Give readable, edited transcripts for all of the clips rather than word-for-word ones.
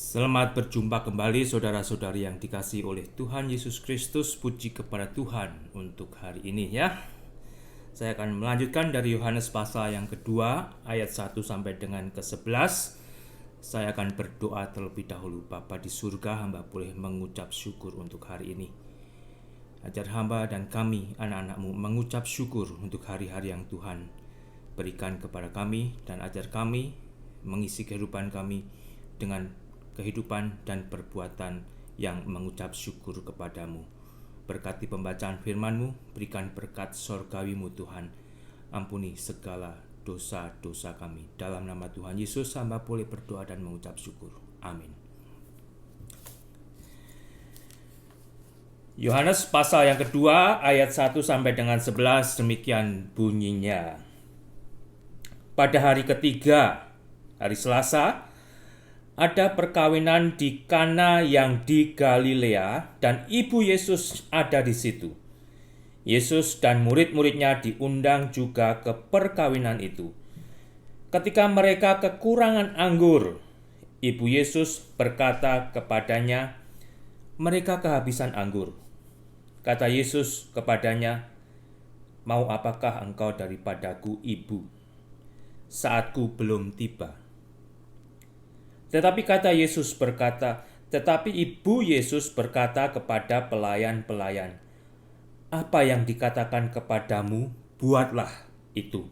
Selamat berjumpa kembali saudara-saudari yang dikasihi oleh Tuhan Yesus Kristus. Puji kepada Tuhan untuk hari ini ya. Saya akan melanjutkan dari Yohanes pasal yang kedua ayat 1 sampai dengan ke-11. Saya akan berdoa terlebih dahulu. Bapa di surga, hamba boleh mengucap syukur untuk hari ini. Ajar hamba dan kami, anak-anakmu, mengucap syukur untuk hari-hari yang Tuhan berikan kepada kami, dan ajar kami mengisi kehidupan kami dengan kehidupan dan perbuatan yang mengucap syukur kepadamu. Berkati pembacaan firman-Mu, berikan berkat sorgawi-Mu Tuhan. Ampuni segala dosa-dosa kami. Dalam nama Tuhan Yesus, hamba boleh berdoa dan mengucap syukur. Amin. Yohanes pasal yang kedua ayat 1 sampai dengan 11, demikian bunyinya. Pada hari ketiga, hari Selasa, ada perkawinan di Kana yang di Galilea, dan ibu Yesus ada di situ. Yesus dan murid-muridnya diundang juga ke perkawinan itu. Ketika mereka kekurangan anggur, ibu Yesus berkata kepadanya, "Mereka kehabisan anggur." Kata Yesus kepadanya, "Mau apakah engkau daripadaku, ibu? Saatku belum tiba." Tetapi ibu Yesus berkata kepada pelayan-pelayan, "Apa yang dikatakan kepadamu, buatlah itu."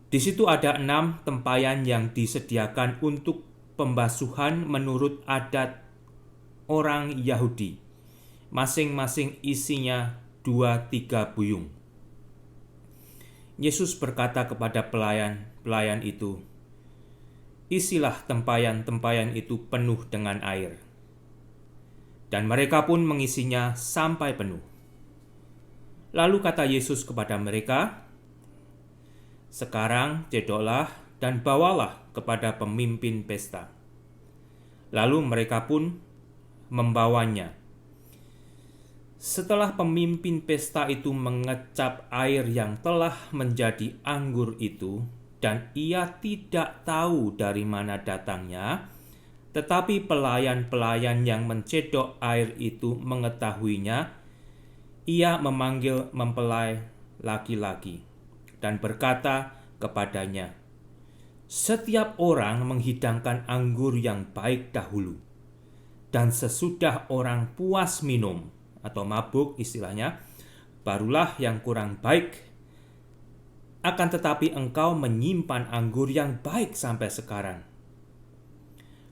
Di situ ada 6 tempayan yang disediakan untuk pembasuhan menurut adat orang Yahudi. Masing-masing isinya 2-3 buyung. Yesus berkata kepada pelayan-pelayan itu, "Isilah tempayan-tempayan itu penuh dengan air." Dan mereka pun mengisinya sampai penuh. Lalu kata Yesus kepada mereka, "Sekarang cedoklah dan bawalah kepada pemimpin pesta." Lalu mereka pun membawanya. Setelah pemimpin pesta itu mengecap air yang telah menjadi anggur itu, dan ia tidak tahu dari mana datangnya, tetapi pelayan-pelayan yang mencedok air itu mengetahuinya, ia memanggil mempelai laki-laki dan berkata kepadanya, "Setiap orang menghidangkan anggur yang baik dahulu, dan sesudah orang puas minum," atau mabuk istilahnya, "barulah yang kurang baik. Akan tetapi engkau menyimpan anggur yang baik sampai sekarang."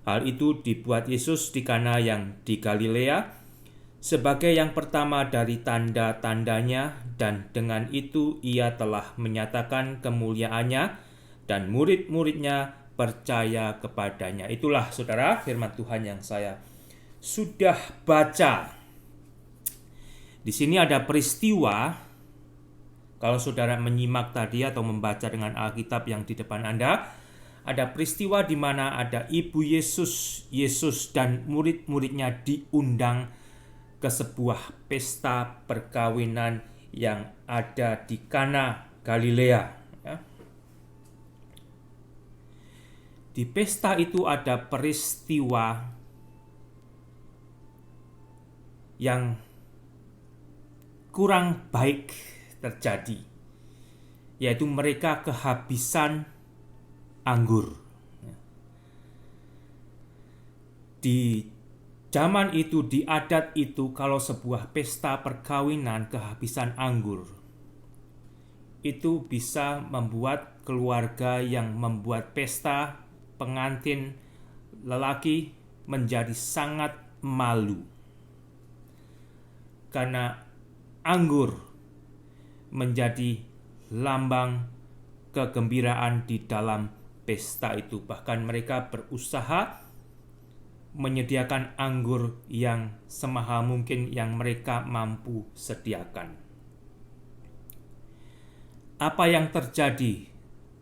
Hal itu dibuat Yesus di Kana yang di Galilea sebagai yang pertama dari tanda-tandanya, dan dengan itu ia telah menyatakan kemuliaannya, dan murid-muridnya percaya kepadanya. Itulah saudara firman Tuhan yang saya sudah baca. Di sini ada peristiwa. Kalau saudara menyimak tadi atau membaca dengan Alkitab yang di depan Anda, ada peristiwa di mana ada ibu Yesus dan murid-muridnya diundang ke sebuah pesta perkawinan yang ada di Kana, Galilea. Ya. Di pesta itu ada peristiwa yang kurang baik terjadi, yaitu mereka kehabisan anggur. Di zaman itu, di adat itu, kalau sebuah pesta perkawinan kehabisan anggur, itu bisa membuat keluarga yang membuat pesta, pengantin lelaki, menjadi sangat malu. Karena anggur menjadi lambang kegembiraan di dalam pesta itu. Bahkan mereka berusaha menyediakan anggur yang semahal mungkin yang mereka mampu sediakan. Apa yang terjadi,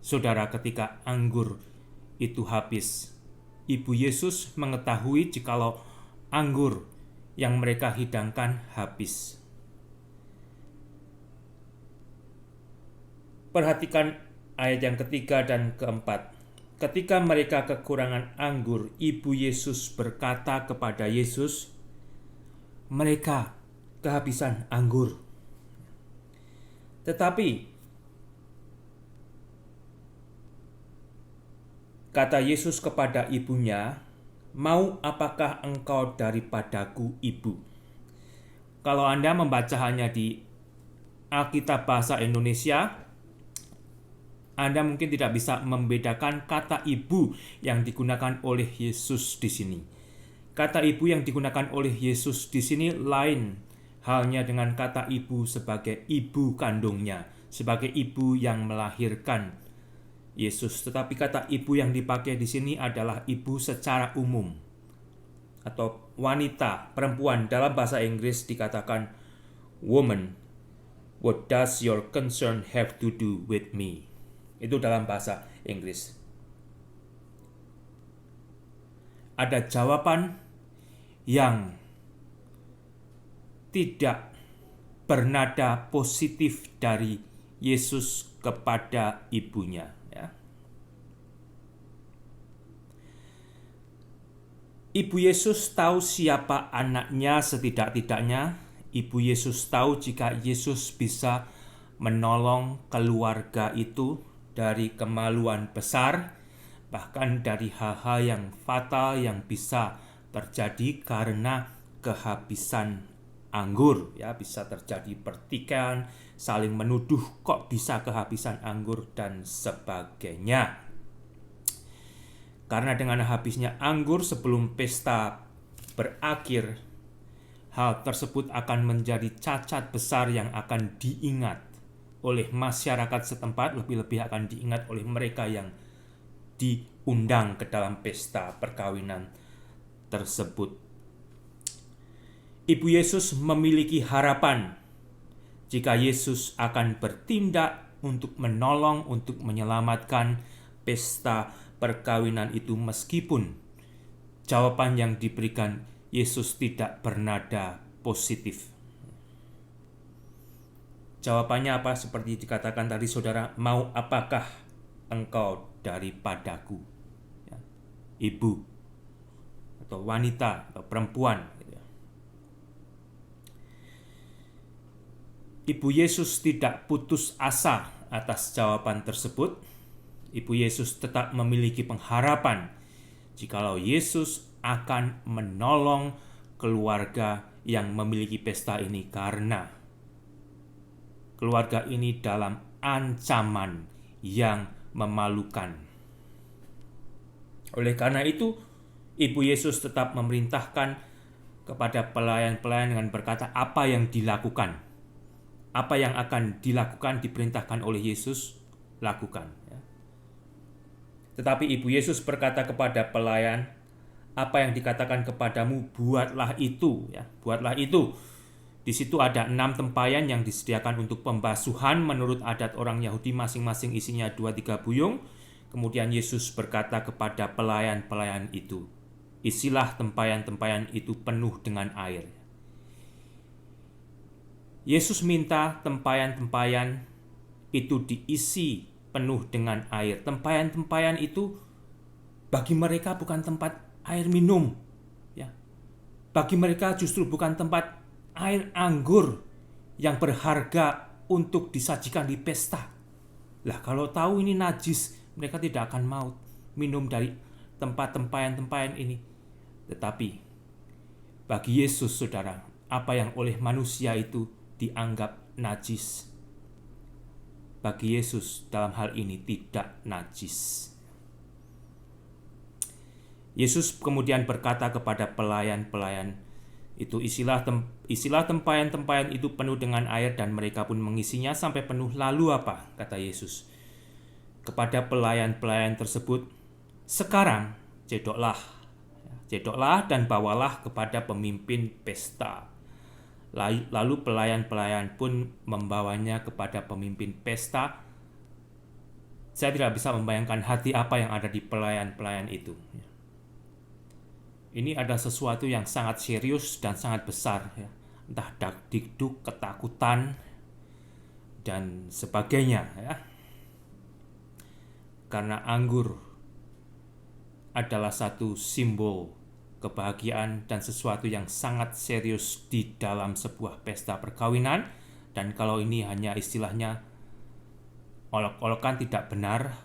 saudara, ketika anggur itu habis? Ibu Yesus mengetahui jikalau anggur yang mereka hidangkan habis. Perhatikan ayat yang ketiga dan keempat. ketika mereka kekurangan anggur, ibu Yesus berkata kepada Yesus, mereka kehabisan anggur. Tetapi kata Yesus kepada ibunya, "Mau apakah engkau daripadaku, ibu?" Kalau Anda membaca hanya di Alkitab bahasa Indonesia, Anda mungkin tidak bisa membedakan kata ibu yang digunakan oleh Yesus di sini. Kata ibu yang digunakan oleh Yesus di sini lain halnya dengan kata ibu sebagai ibu kandungnya, sebagai ibu yang melahirkan Yesus. Tetapi kata ibu yang dipakai di sini adalah ibu secara umum atau wanita, perempuan. Dalam bahasa Inggris dikatakan, "Woman, what does your concern have to do with me?" Itu dalam bahasa Inggris. Ada jawaban yang tidak bernada positif dari Yesus kepada ibunya. Ya. Ibu Yesus tahu siapa anaknya setidak-tidaknya. Ibu Yesus tahu jika Yesus bisa menolong keluarga itu dari kemaluan besar, bahkan dari hal-hal yang fatal yang bisa terjadi karena kehabisan anggur. Ya, bisa terjadi pertikaian, saling menuduh kok bisa kehabisan anggur dan sebagainya. Karena dengan habisnya anggur sebelum pesta berakhir, hal tersebut akan menjadi cacat besar yang akan diingat oleh masyarakat setempat, lebih-lebih akan diingat oleh mereka yang diundang ke dalam pesta perkawinan tersebut. Ibu Yesus memiliki harapan jika Yesus akan bertindak untuk menolong, untuk menyelamatkan pesta perkawinan itu, meskipun jawaban yang diberikan Yesus tidak bernada positif. Jawabannya apa? Seperti dikatakan tadi saudara, "Mau apakah engkau daripadaku?" Ya, ibu atau wanita atau perempuan. Ibu Yesus tidak putus asa atas jawaban tersebut. Ibu Yesus tetap memiliki pengharapan jikalau Yesus akan menolong keluarga yang memiliki pesta ini, karena keluarga ini dalam ancaman yang memalukan. Oleh karena itu, Ibu Yesus tetap memerintahkan kepada pelayan-pelayan dengan berkata apa yang dilakukan. Apa yang akan dilakukan, diperintahkan oleh Yesus, lakukan. Tetapi Ibu Yesus berkata kepada pelayan, apa yang dikatakan kepadamu, buatlah itu. Ya, buatlah itu. Di situ ada 6 tempayan yang disediakan untuk pembasuhan menurut adat orang Yahudi, masing-masing isinya 2-3 buyung. Kemudian Yesus berkata kepada pelayan-pelayan itu, isilah tempayan-tempayan itu penuh dengan air. Yesus minta tempayan-tempayan itu diisi penuh dengan air. Tempayan-tempayan itu bagi mereka bukan tempat air minum. Ya. Bagi mereka justru bukan tempat air anggur yang berharga untuk disajikan di pesta. Lah, kalau tahu ini najis, mereka tidak akan mau minum dari tempat tempayan-tempayan ini. Tetapi bagi Yesus, saudara, apa yang oleh manusia itu dianggap najis, bagi Yesus dalam hal ini tidak najis. Yesus kemudian berkata kepada pelayan-pelayan itu, isilah tempayan-tempayan itu penuh dengan air, dan mereka pun mengisinya sampai penuh. Lalu apa? Kata Yesus kepada pelayan-pelayan tersebut, sekarang cedoklah dan bawalah kepada pemimpin pesta. Lalu pelayan-pelayan pun membawanya kepada pemimpin pesta. Saya tidak bisa membayangkan hati apa yang ada di pelayan-pelayan itu. Ini ada sesuatu yang sangat serius dan sangat besar, ya. Entah dakdikduk, ketakutan, dan sebagainya, ya. Karena anggur adalah satu simbol kebahagiaan dan sesuatu yang sangat serius di dalam sebuah pesta perkawinan. Dan kalau ini hanya istilahnya olok-olokan, tidak benar.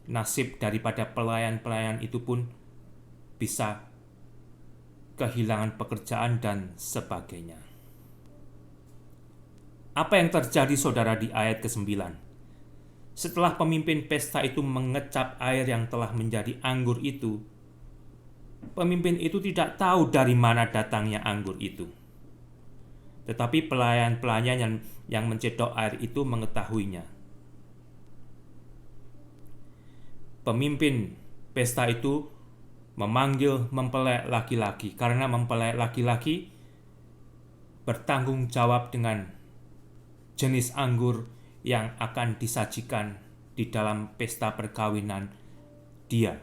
Nasib daripada pelayan-pelayan itu pun bisa kehilangan pekerjaan dan sebagainya. Apa yang terjadi saudara di ayat ke-9? Setelah pemimpin pesta itu mengecap air yang telah menjadi anggur itu, pemimpin itu tidak tahu dari mana datangnya anggur itu. Tetapi pelayan-pelayan yang mencedok air itu mengetahuinya. Pemimpin pesta itu memanggil mempelai laki-laki, karena mempelai laki-laki bertanggung jawab dengan jenis anggur yang akan disajikan di dalam pesta perkawinan dia,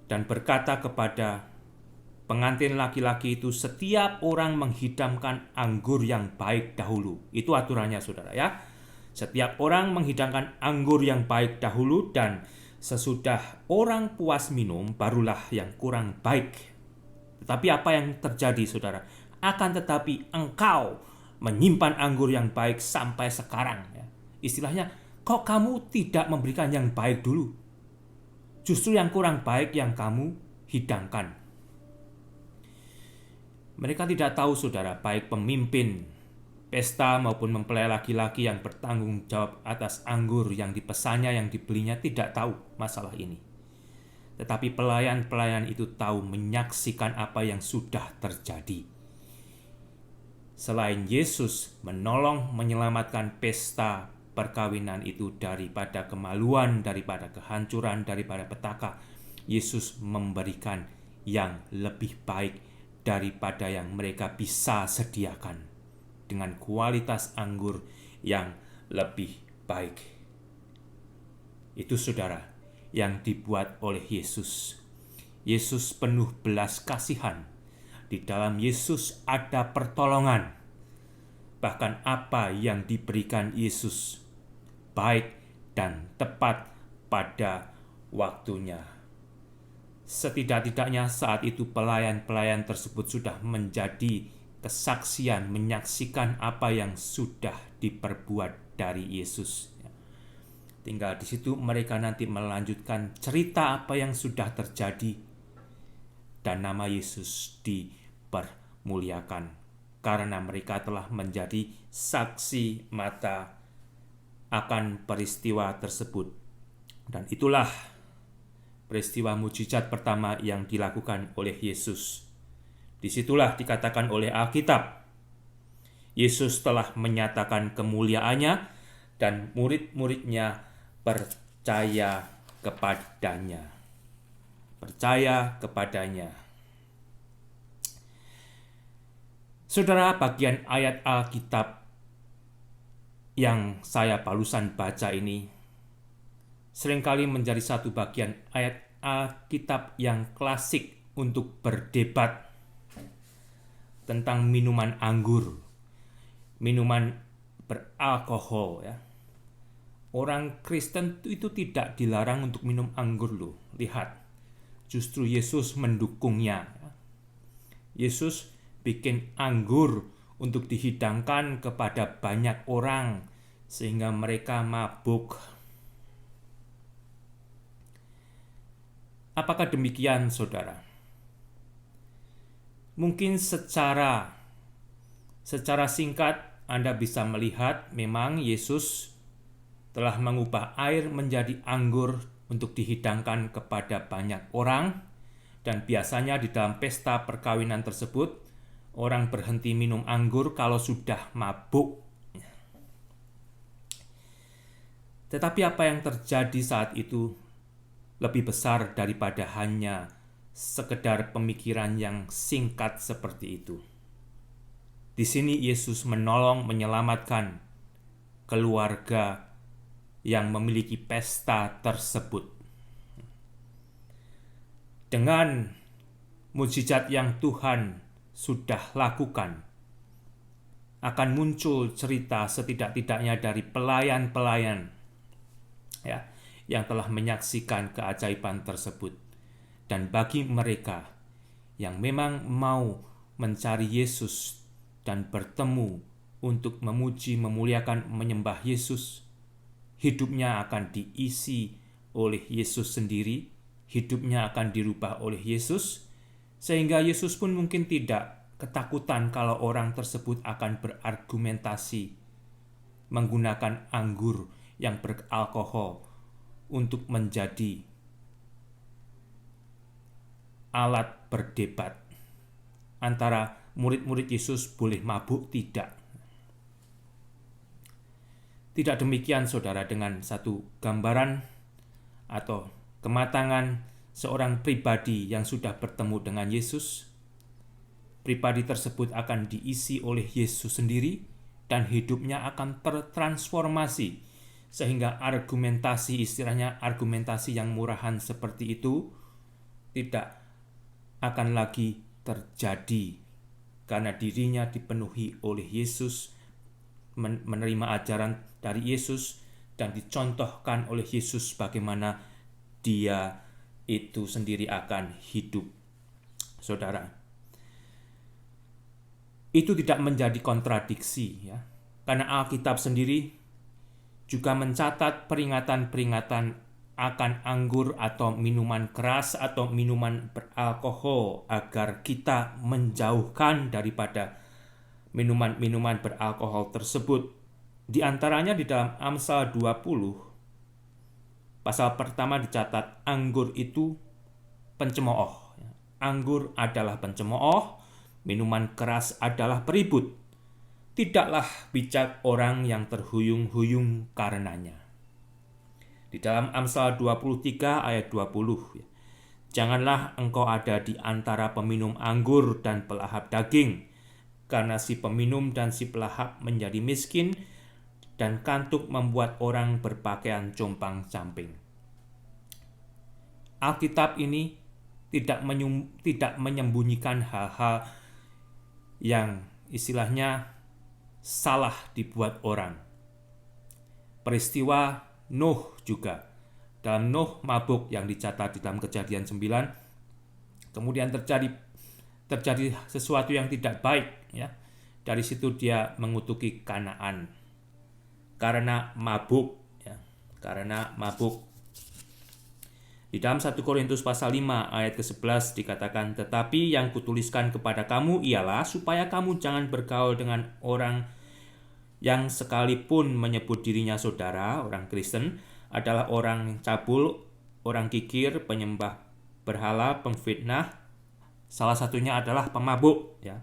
dan berkata kepada pengantin laki-laki itu, setiap orang menghidangkan anggur yang baik dahulu. Itu aturannya saudara ya. Setiap orang menghidangkan anggur yang baik dahulu, dan sesudah orang puas minum barulah yang kurang baik. Tetapi apa yang terjadi saudara? Akan tetapi engkau menyimpan anggur yang baik sampai sekarang. Ya. Istilahnya, kok kamu tidak memberikan yang baik dulu? Justru yang kurang baik yang kamu hidangkan. Mereka tidak tahu saudara, baik pemimpin pesta maupun mempelai laki-laki yang bertanggung jawab atas anggur yang dipesannya, yang dibelinya, tidak tahu masalah ini. Tetapi pelayan-pelayan itu tahu, menyaksikan apa yang sudah terjadi. Selain Yesus menolong menyelamatkan pesta perkawinan itu daripada kemaluan, daripada kehancuran, daripada petaka, Yesus memberikan yang lebih baik daripada yang mereka bisa sediakan, dengan kualitas anggur yang lebih baik. Itu saudara yang dibuat oleh Yesus. Yesus penuh belas kasihan. Di dalam Yesus ada pertolongan. Bahkan apa yang diberikan Yesus baik dan tepat pada waktunya. Setidak-tidaknya saat itu pelayan-pelayan tersebut sudah menjadi kesaksian, menyaksikan apa yang sudah diperbuat dari Yesus. Tinggal di situ mereka nanti melanjutkan cerita apa yang sudah terjadi, dan nama Yesus dipermuliakan karena mereka telah menjadi saksi mata akan peristiwa tersebut. Dan itulah peristiwa mujizat pertama yang dilakukan oleh Yesus. Disitulah dikatakan oleh Alkitab, Yesus telah menyatakan kemuliaannya dan murid-muridnya percaya kepadanya. Percaya kepadanya. Saudara, bagian ayat Alkitab yang saya barusan baca ini seringkali menjadi satu bagian ayat Alkitab yang klasik untuk berdebat tentang minuman anggur, minuman beralkohol ya. Orang Kristen itu tidak dilarang untuk minum anggur loh. Lihat, justru Yesus mendukungnya. Yesus bikin anggur untuk dihidangkan kepada banyak orang sehingga mereka mabuk. Apakah demikian, saudara? Mungkin secara singkat Anda bisa melihat memang Yesus telah mengubah air menjadi anggur untuk dihidangkan kepada banyak orang, dan biasanya di dalam pesta perkawinan tersebut orang berhenti minum anggur kalau sudah mabuk. Tetapi apa yang terjadi saat itu lebih besar daripada hanya sekedar pemikiran yang singkat seperti itu. Di sini Yesus menolong menyelamatkan keluarga yang memiliki pesta tersebut. Dengan mujizat yang Tuhan sudah lakukan, akan muncul cerita setidak-tidaknya dari pelayan-pelayan ya, yang telah menyaksikan keajaiban tersebut. Dan bagi mereka yang memang mau mencari Yesus dan bertemu untuk memuji, memuliakan, menyembah Yesus, hidupnya akan diisi oleh Yesus sendiri, hidupnya akan dirubah oleh Yesus, sehingga Yesus pun mungkin tidak ketakutan kalau orang tersebut akan berargumentasi menggunakan anggur yang beralkohol untuk menjadi alat berdebat antara murid-murid Yesus boleh mabuk tidak. Tidak demikian saudara, dengan satu gambaran atau kematangan seorang pribadi yang sudah bertemu dengan Yesus, pribadi tersebut akan diisi oleh Yesus sendiri dan hidupnya akan tertransformasi sehingga argumentasi, istilahnya argumentasi yang murahan seperti itu tidak akan lagi terjadi karena dirinya dipenuhi oleh Yesus, menerima ajaran dari Yesus dan dicontohkan oleh Yesus bagaimana dia itu sendiri akan hidup. Saudara, itu tidak menjadi kontradiksi ya. Karena Alkitab sendiri juga mencatat peringatan-peringatan akan anggur atau minuman keras atau minuman beralkohol agar kita menjauhkan daripada minuman-minuman beralkohol tersebut. Di antaranya di dalam Amsal 20 pasal pertama dicatat anggur itu pencemooh. Anggur adalah pencemooh, minuman keras adalah peribut. Tidaklah bijak orang yang terhuyung-huyung karenanya. Di dalam Amsal 23 ayat 20, janganlah engkau ada di antara peminum anggur dan pelahap daging, karena si peminum dan si pelahap menjadi miskin, dan kantuk membuat orang berpakaian compang-camping. Alkitab ini tidak menyembunyikan hal-hal yang istilahnya salah dibuat orang. Peristiwa Nuh juga. Dalam Nuh mabuk yang dicatat di dalam Kejadian 9, kemudian terjadi sesuatu yang tidak baik ya. Dari situ dia mengutuki Kanaan karena mabuk ya, karena mabuk. Di dalam 1 Korintus pasal 5 ayat ke-11 dikatakan, tetapi yang kutuliskan kepada kamu ialah supaya kamu jangan bergaul dengan orang yang sekalipun menyebut dirinya saudara, orang Kristen, adalah orang cabul, orang kikir, penyembah berhala, pemfitnah, salah satunya adalah pemabuk ya,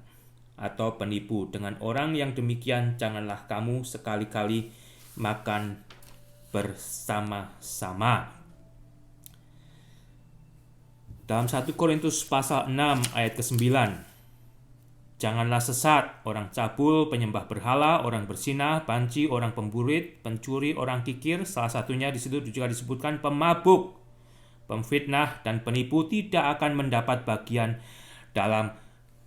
atau penipu. Dengan orang yang demikian janganlah kamu sekali-kali makan bersama-sama. Dalam 1 Korintus pasal 6 ayat ke-9, janganlah sesat, orang cabul, penyembah berhala, orang bersinah, banci, orang pemburit, pencuri, orang kikir, salah satunya di situ juga disebutkan pemabuk, pemfitnah, dan penipu tidak akan mendapat bagian dalam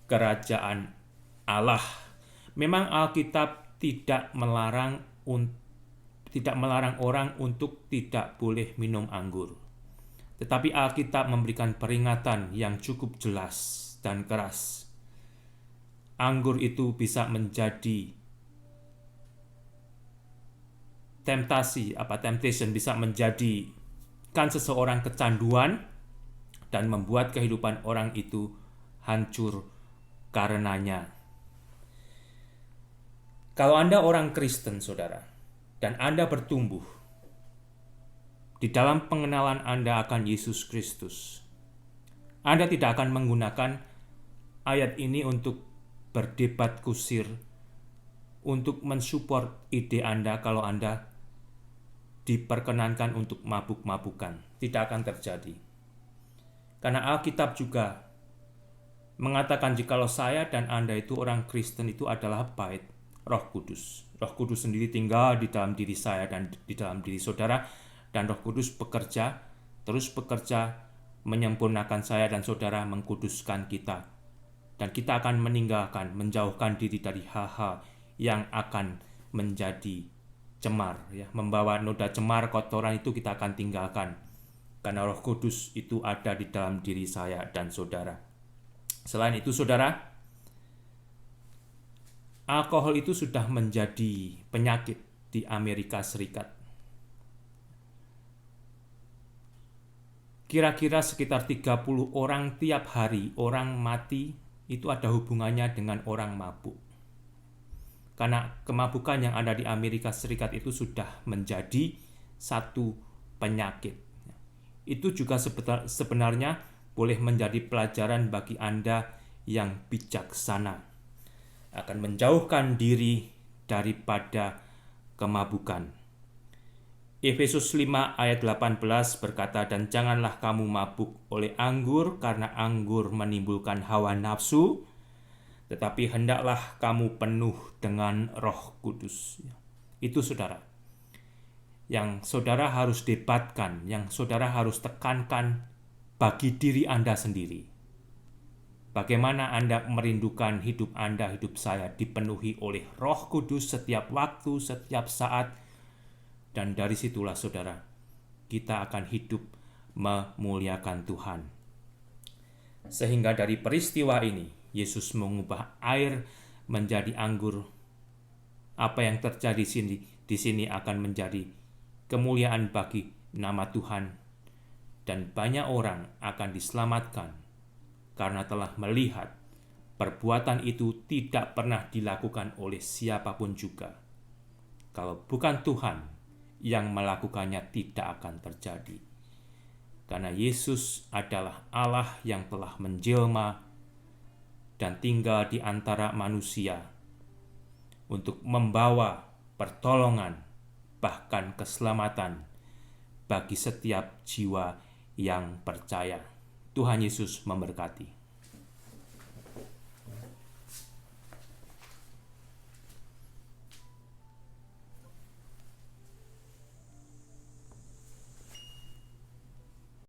kerajaan Allah. Memang Alkitab tidak melarang orang untuk tidak boleh minum anggur. Tetapi Alkitab memberikan peringatan yang cukup jelas dan keras. Anggur itu bisa menjadi temptation, bisa menjadikan seseorang kecanduan dan membuat kehidupan orang itu hancur karenanya. Kalau Anda orang Kristen, saudara, dan Anda bertumbuh di dalam pengenalan Anda akan Yesus Kristus, Anda tidak akan menggunakan ayat ini untuk berdebat kusir, untuk mensupport ide Anda kalau Anda diperkenankan untuk mabuk-mabukan. Tidak akan terjadi. Karena Alkitab juga mengatakan jikalau saya dan Anda itu orang Kristen itu adalah bait Roh Kudus. Roh Kudus sendiri tinggal di dalam diri saya dan di dalam diri saudara, dan Roh Kudus terus bekerja menyempurnakan saya dan saudara, mengkuduskan kita. Dan kita akan menjauhkan diri dari hal-hal yang akan menjadi cemar, ya, membawa noda cemar, kotoran itu kita akan tinggalkan. Karena Roh Kudus itu ada di dalam diri saya dan saudara. Selain itu saudara, alkohol itu sudah menjadi penyakit di Amerika Serikat. Kira-kira sekitar 30 orang tiap hari orang mati itu ada hubungannya dengan orang mabuk. Karena kemabukan yang ada di Amerika Serikat itu sudah menjadi satu penyakit. Itu juga sebenarnya boleh menjadi pelajaran bagi Anda yang bijaksana. Akan menjauhkan diri daripada kemabukan. Efesus 5 ayat 18 berkata, "Dan janganlah kamu mabuk oleh anggur, karena anggur menimbulkan hawa nafsu, tetapi hendaklah kamu penuh dengan Roh Kudus." Itu saudara, yang saudara harus debatkan, yang saudara harus tekankan bagi diri Anda sendiri. Bagaimana Anda merindukan hidup Anda, hidup saya dipenuhi oleh Roh Kudus setiap waktu, setiap saat. Dan dari situlah saudara, kita akan hidup memuliakan Tuhan. Sehingga dari peristiwa ini, Yesus mengubah air menjadi anggur. Apa yang terjadi di sini akan menjadi kemuliaan bagi nama Tuhan. Dan banyak orang akan diselamatkan karena telah melihat perbuatan itu tidak pernah dilakukan oleh siapapun juga. Kalau bukan Tuhan yang melakukannya, tidak akan terjadi. Karena Yesus adalah Allah yang telah menjelma dan tinggal di antara manusia untuk membawa pertolongan, bahkan keselamatan bagi setiap jiwa yang percaya. Tuhan Yesus memberkati.